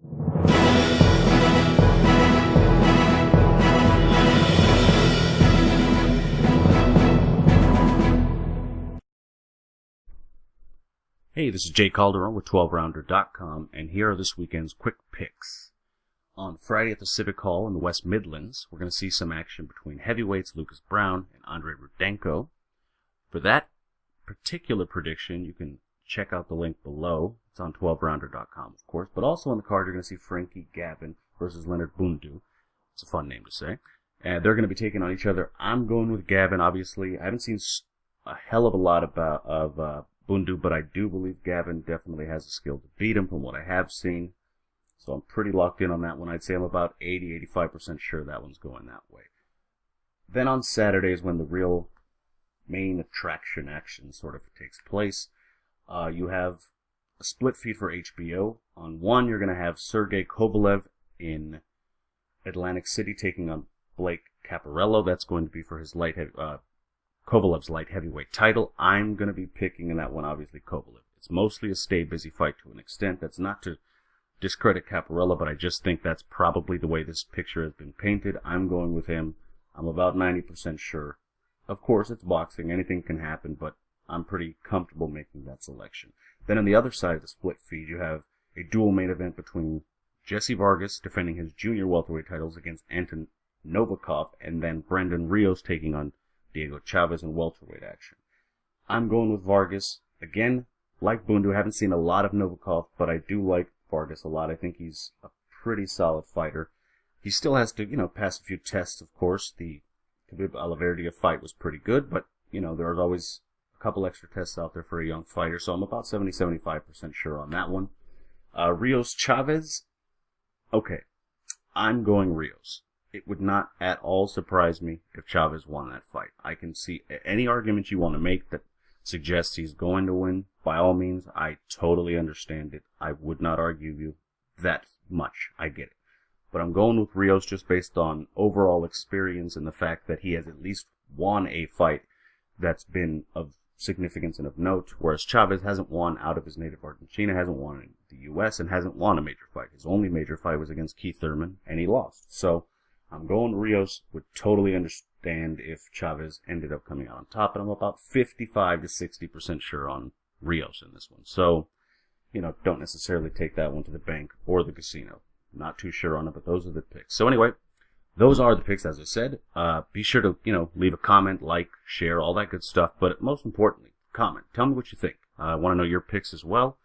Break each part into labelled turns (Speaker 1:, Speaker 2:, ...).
Speaker 1: Hey, this is Jay Calderon with 12rounder.com, and here are this weekend's quick picks. On Friday at the Civic Hall in the West Midlands, we're going to see some action between heavyweights Lucas Browne and Andrei Rudenko. For that particular prediction, you can check out the link below. It's on 12rounder.com, of course. But also on the card, you're going to see Frankie Gavin versus Leonard Bundu. It's a fun name to say. And they're going to be taking on each other. I'm going with Gavin, obviously. I haven't seen a hell of a lot of Bundu, but I do believe Gavin definitely has the skill to beat him from what I have seen. So I'm pretty locked in on that one. I'd say I'm about 80-85% sure that one's going that way. Then on Saturday is when the real main attraction action sort of takes place. You have a split feed for HBO. On one, you're going to have Sergey Kovalev in Atlantic City taking on Kovalev-Caparello. That's going to be for his Kovalev's light heavyweight title. I'm going to be picking in that one, obviously, Kovalev. It's mostly a stay-busy fight to an extent. That's not to discredit Caparello, but I just think that's probably the way this picture has been painted. I'm going with him. I'm about 90% sure. Of course, it's boxing. Anything can happen, but I'm pretty comfortable making that selection. Then on the other side of the split feed, you have a dual main event between Jesse Vargas defending his junior welterweight titles against Anton Novikov, and then Brendan Rios taking on Rios-Chaves in welterweight action. I'm going with Vargas. Again, like Bundu, I haven't seen a lot of Novikov, but I do like Vargas a lot. I think he's a pretty solid fighter. He still has to, pass a few tests, of course. The Khabib-Alaverdia fight was pretty good, but, there's always a couple extra tests out there for a young fighter, so I'm about 70-75% sure on that one. Rios-Chaves, okay, I'm going Rios. It would not at all surprise me if Chaves won that fight. I can see any argument you want to make that suggests he's going to win. By all means, I totally understand it. I would not argue you that much. I get it. But I'm going with Rios just based on overall experience and the fact that he has at least won a fight that's been of significance and of note, whereas Chaves hasn't won out of his native Argentina, hasn't won in the U.S., and hasn't won a major fight. His only major fight was against Keith Thurman, and he lost. So I'm going Rios. Would totally understand if Chaves ended up coming out on top, and I'm about 55-60% sure on Rios in this one. So, don't necessarily take that one to the bank or the casino. Not too sure on it, but those are the picks. So anyway, those are the picks, as I said. Be sure to, leave a comment, like, share, all that good stuff. But most importantly, comment. Tell me what you think. I want to know your picks as well.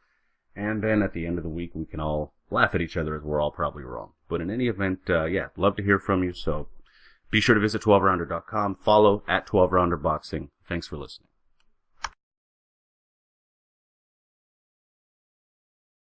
Speaker 1: And then at the end of the week, we can all laugh at each other as we're all probably wrong. But in any event, love to hear from you. So be sure to visit 12rounder.com. Follow at 12rounder boxing. Thanks for listening.